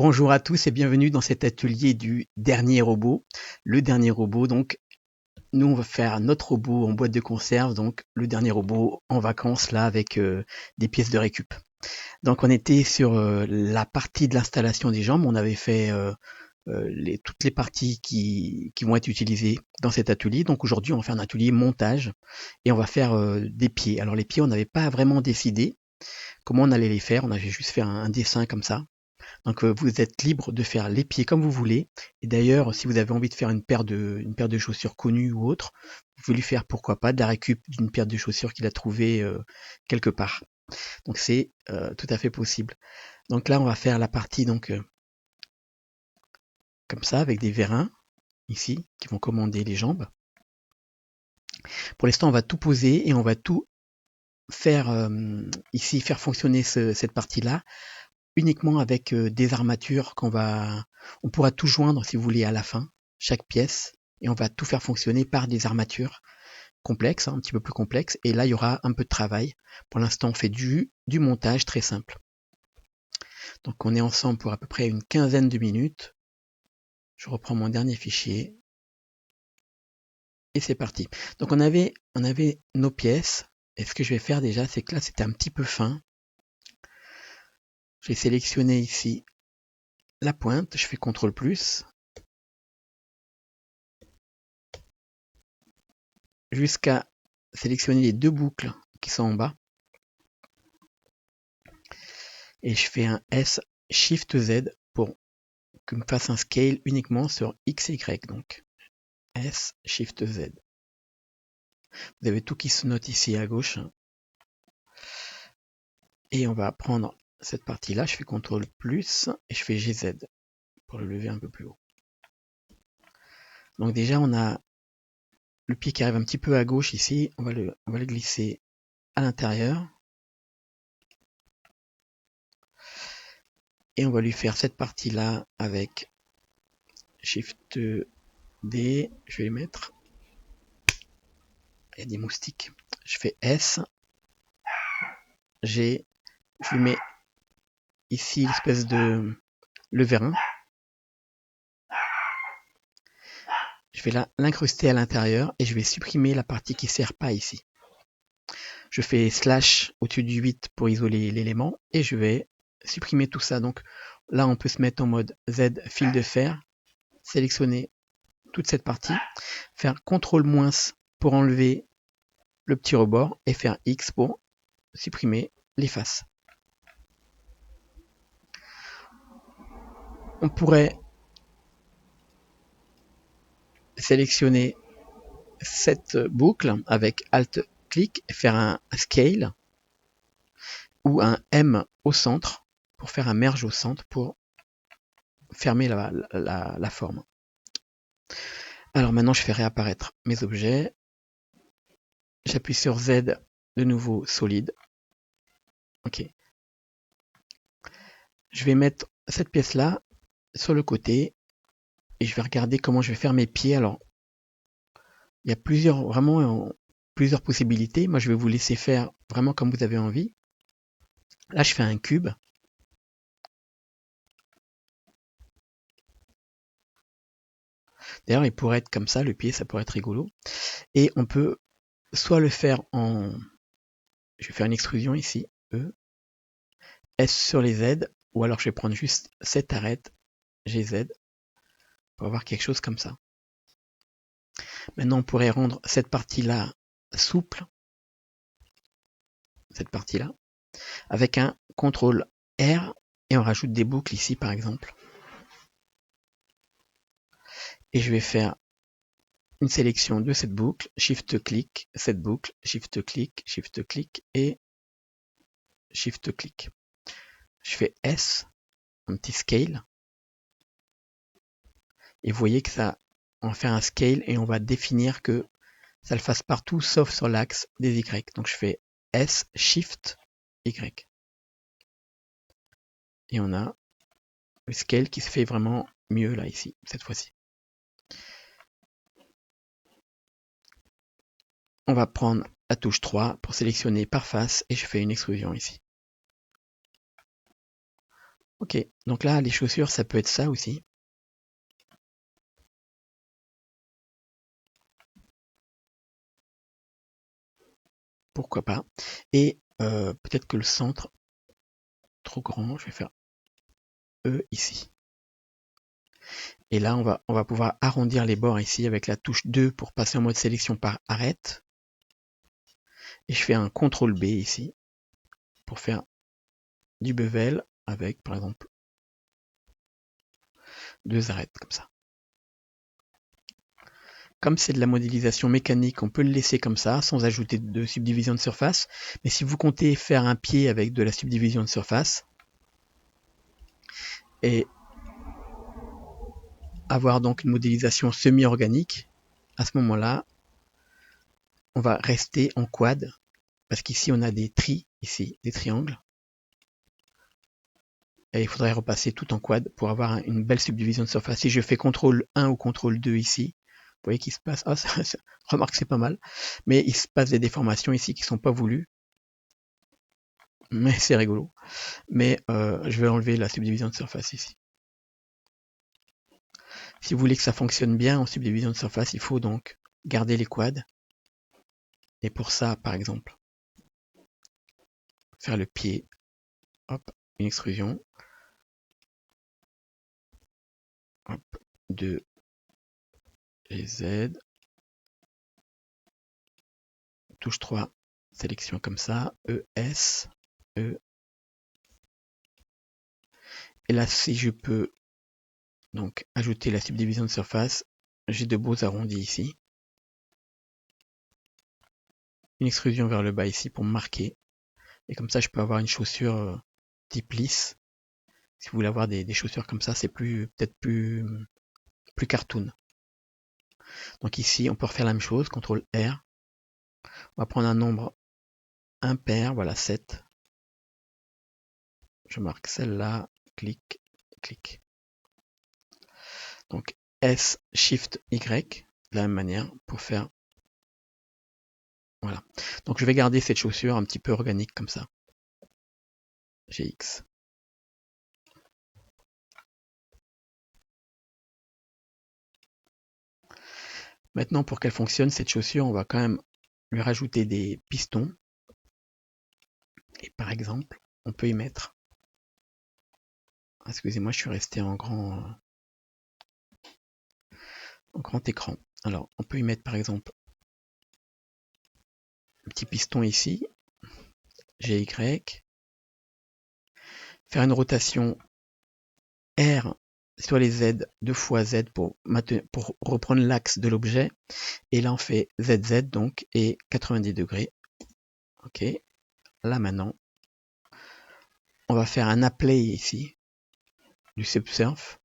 Bonjour à tous et bienvenue dans cet atelier du dernier robot. Le dernier robot, donc, nous on va faire notre robot en boîte de conserve, donc le dernier robot en vacances là avec des pièces de récup. Donc on était sur la partie de l'installation des jambes, on avait fait toutes les parties qui vont être utilisées dans cet atelier. Donc aujourd'hui on va faire un atelier montage et on va faire des pieds. Alors les pieds on n'avait pas vraiment décidé comment on allait les faire, on avait juste fait un dessin comme ça. Donc vous êtes libre de faire les pieds comme vous voulez. Et d'ailleurs, si vous avez envie de faire une paire de chaussures connues ou autre, vous pouvez lui faire pourquoi pas de la récup d'une paire de chaussures qu'il a trouvée quelque part. Donc c'est tout à fait possible. Donc là, on va faire la partie donc comme ça avec des vérins ici qui vont commander les jambes. Pour l'instant, on va tout poser et on va tout faire ici, faire fonctionner cette partie-là uniquement avec des armatures on pourra tout joindre si vous voulez à la fin, chaque pièce, et on va tout faire fonctionner par des armatures complexes, un petit peu plus complexes, et là il y aura un peu de travail. Pour l'instant on fait du montage très simple. Donc on est ensemble pour à peu près une quinzaine de minutes. Je reprends mon dernier fichier, et c'est parti. Donc on avait nos pièces, et ce que je vais faire déjà, c'est que là c'était un petit peu fin. Je vais sélectionner ici la pointe, je fais CTRL+, jusqu'à sélectionner les deux boucles qui sont en bas et je fais un S Shift Z pour que me fasse un scale uniquement sur X et Y. Donc S Shift Z. Vous avez tout qui se note ici à gauche. Et on va prendre cette partie-là, je fais CTRL plus et je fais GZ pour le lever un peu plus haut. Donc déjà on a le pied qui arrive un petit peu à gauche ici, on va le glisser à l'intérieur. Et on va lui faire cette partie-là avec Shift D, je vais les mettre. Il y a des moustiques. Je fais S, G, je lui mets ici l'espèce de le vérin. Je vais l'incruster à l'intérieur et je vais supprimer la partie qui ne sert pas ici. Je fais slash au-dessus du 8 pour isoler l'élément et je vais supprimer tout ça. Donc là, on peut se mettre en mode Z fil de fer, sélectionner toute cette partie, faire CTRL- pour enlever le petit rebord et faire X pour supprimer les faces. On pourrait sélectionner cette boucle avec Alt-clic et faire un scale ou un M au centre pour faire un merge au centre pour fermer la forme. Alors maintenant je fais réapparaître mes objets. J'appuie sur Z, de nouveau solide. Ok. Je vais mettre cette pièce-là sur le côté et je vais regarder comment je vais faire mes pieds. Alors, il y a plusieurs possibilités. Moi, je vais vous laisser faire vraiment comme vous avez envie. Là, je fais un cube. D'ailleurs, il pourrait être comme ça, le pied, ça pourrait être rigolo. Et on peut soit le faire en... Je vais faire une extrusion ici, E, S sur les Z, ou alors je vais prendre juste cette arête, GZ, pour avoir quelque chose comme ça. Maintenant, on pourrait rendre cette partie-là souple, cette partie-là, avec un CTRL R, et on rajoute des boucles ici, par exemple. Et je vais faire une sélection de cette boucle, Shift-clic, cette boucle, Shift-clic, et Shift-clic. Je fais S, un petit scale, et vous voyez que ça, on va faire un scale et on va définir que ça le fasse partout sauf sur l'axe des Y. Donc je fais S, Shift, Y. Et on a le scale qui se fait vraiment mieux là, ici, cette fois-ci. On va prendre la touche 3 pour sélectionner par face et je fais une extrusion ici. Ok, donc là, les chaussures, ça peut être ça aussi. Pourquoi pas. Et peut-être que le centre, trop grand, je vais faire E ici. Et là, on va pouvoir arrondir les bords ici avec la touche 2 pour passer en mode sélection par arête. Et je fais un CTRL B ici pour faire du bevel avec, par exemple, 2 arêtes comme ça. Comme c'est de la modélisation mécanique, on peut le laisser comme ça, sans ajouter de subdivision de surface. Mais si vous comptez faire un pied avec de la subdivision de surface, et avoir donc une modélisation semi-organique, à ce moment-là, on va rester en quad, parce qu'ici on a des tris, ici, des triangles, et il faudrait repasser tout en quad pour avoir une belle subdivision de surface. Si je fais CTRL 1 ou CTRL 2 ici, vous voyez qu'il se passe, remarque c'est pas mal, mais il se passe des déformations ici qui sont pas voulues, mais c'est rigolo. Mais je vais enlever la subdivision de surface ici. Si vous voulez que ça fonctionne bien en subdivision de surface, il faut donc garder les quads. Et pour ça, par exemple, faire le pied, hop, une extrusion, hop, de et Z, touche 3, sélection comme ça, E, S, E. Et là, si je peux donc ajouter la subdivision de surface, j'ai de beaux arrondis ici. Une extrusion vers le bas ici pour marquer. Et comme ça, je peux avoir une chaussure type lisse. Si vous voulez avoir des chaussures comme ça, c'est peut-être plus cartoon. Donc ici, on peut refaire la même chose, CTRL R. On va prendre un nombre impair, voilà 7. Je marque celle-là, clic, clic. Donc S, Shift, Y, de la même manière, pour faire... Voilà. Donc je vais garder cette chaussure un petit peu organique comme ça. GX. Maintenant, pour qu'elle fonctionne, cette chaussure, on va quand même lui rajouter des pistons. Et par exemple, on peut y mettre... Excusez-moi, je suis resté en grand écran. Alors, on peut y mettre par exemple un petit piston ici, GY, faire une rotation R sur les Z, 2 fois Z pour reprendre l'axe de l'objet. Et là, on fait ZZ donc et 90 degrés. Ok. Là maintenant, on va faire un apply ici du subsurf.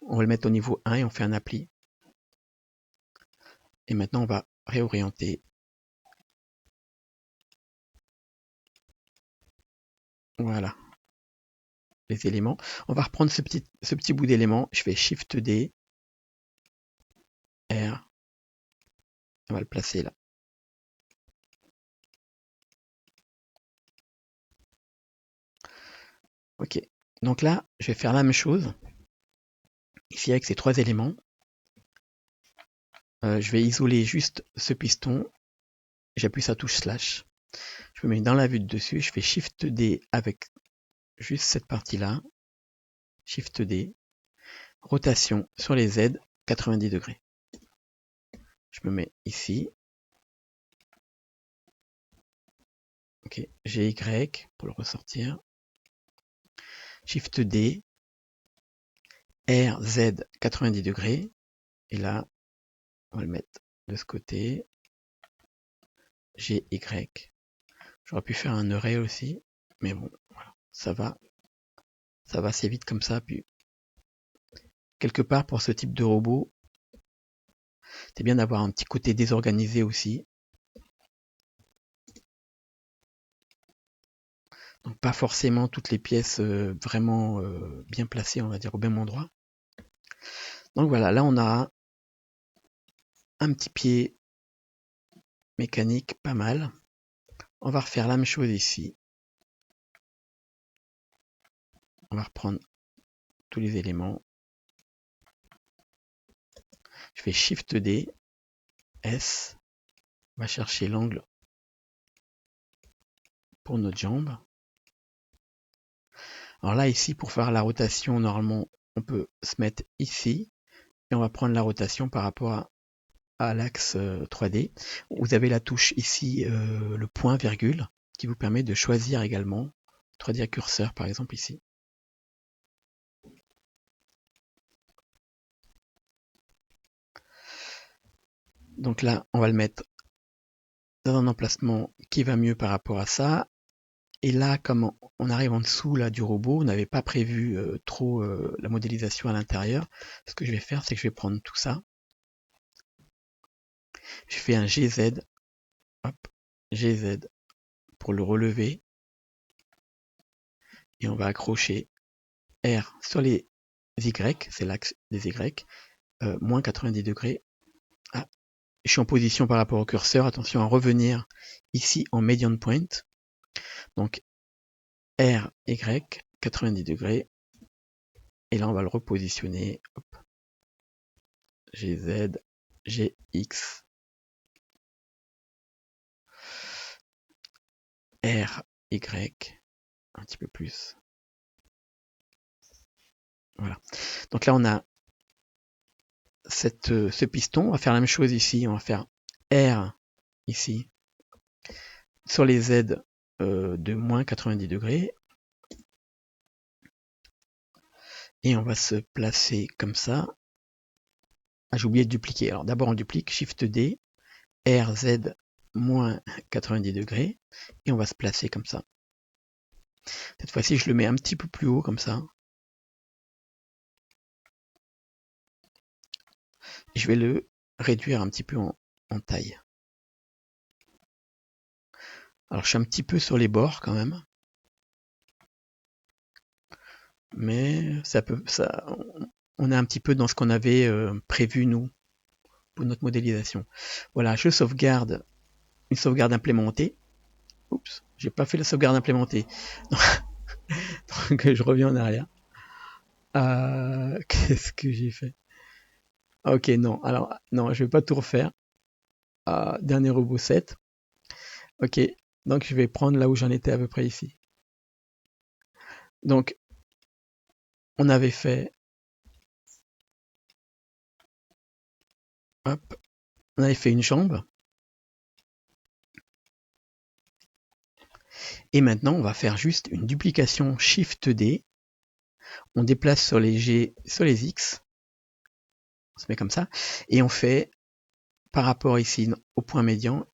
On va le mettre au niveau 1 et on fait un appli. Et maintenant, on va réorienter. Voilà. Les éléments. On va reprendre ce petit bout d'élément. Je fais Shift D, R. On va le placer là. Ok. Donc là, je vais faire la même chose. Ici, avec ces 3 éléments. Je vais isoler juste ce piston. J'appuie sur la touche slash. Je me mets dans la vue de dessus. Je fais Shift D avec juste cette partie-là. Shift D. Rotation sur les Z, 90 degrés. Je me mets ici. Ok, GY pour le ressortir. Shift D. R, Z, 90 degrés. Et là, on va le mettre de ce côté. GY. J'aurais pu faire un array aussi. Mais bon, voilà. Ça va assez vite comme ça. Puis, quelque part, pour ce type de robot, c'est bien d'avoir un petit côté désorganisé aussi. Donc pas forcément toutes les pièces vraiment bien placées, on va dire, au même endroit. Donc voilà, là on a un petit pied mécanique pas mal. On va refaire la même chose ici. On va reprendre tous les éléments. Je fais Shift D, S, on va chercher l'angle pour notre jambe. Alors là, ici, pour faire la rotation, normalement, on peut se mettre ici, et on va prendre la rotation par rapport à l'axe 3D. Vous avez la touche ici, le point virgule, qui vous permet de choisir également, 3D curseur par exemple ici. Donc là, on va le mettre dans un emplacement qui va mieux par rapport à ça. Et là, comme on arrive en dessous là, du robot, on n'avait pas prévu trop la modélisation à l'intérieur. Ce que je vais faire, c'est que je vais prendre tout ça. Je fais un GZ, hop, GZ pour le relever. Et on va accrocher R sur les Y, c'est l'axe des Y, moins 90 degrés. Ah, je suis en position par rapport au curseur, attention à revenir ici en median point. Donc R, Y, 90 degrés. Et là, on va le repositionner. Hop. GZ, GX, R, Y, un petit peu plus. Voilà. Donc là, on a ce piston. On va faire la même chose ici. On va faire R ici sur les Z de moins 90 degrés. Et on va se placer comme ça. Ah, j'ai oublié de dupliquer. Alors d'abord on duplique, Shift D, RZ moins 90 degrés. Et on va se placer comme ça. Cette fois-ci, je le mets un petit peu plus haut comme ça. Je vais le réduire un petit peu en taille. Alors je suis un petit peu sur les bords quand même. Mais on est un petit peu dans ce qu'on avait prévu nous pour notre modélisation. Voilà, je sauvegarde une sauvegarde implémentée. Oups, j'ai pas fait la sauvegarde implémentée. Donc je reviens en arrière. Qu'est-ce que j'ai fait? Ok, non, alors non, je vais pas tout refaire. Dernier robot 7. Ok, donc je vais prendre là où j'en étais à peu près ici. Donc, on avait fait... Hop, on avait fait une jambe. Et maintenant, on va faire juste une duplication Shift D. On déplace sur les G, sur les X. On se met comme ça. Et on fait, par rapport ici au point médian,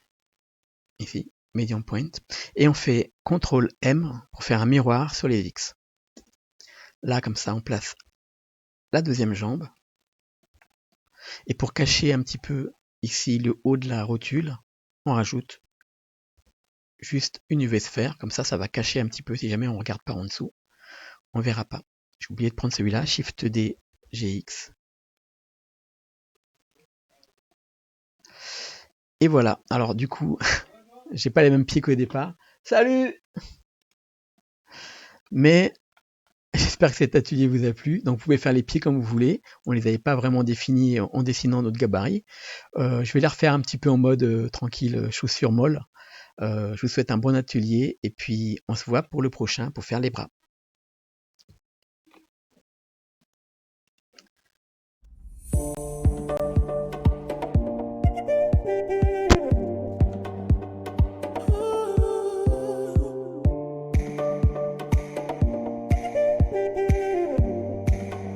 ici, median point. Et on fait CTRL M pour faire un miroir sur les X. Là, comme ça, on place la deuxième jambe. Et pour cacher un petit peu ici le haut de la rotule, on rajoute juste une UV sphère. Comme ça, ça va cacher un petit peu si jamais on ne regarde pas en dessous. On ne verra pas. J'ai oublié de prendre celui-là, Shift D, GX. Et voilà. Alors du coup, j'ai pas les mêmes pieds qu'au départ. Salut! Mais j'espère que cet atelier vous a plu. Donc vous pouvez faire les pieds comme vous voulez. On les avait pas vraiment définis en dessinant notre gabarit. Je vais les refaire un petit peu en mode tranquille, chaussures molles. Je vous souhaite un bon atelier et puis on se voit pour le prochain pour faire les bras.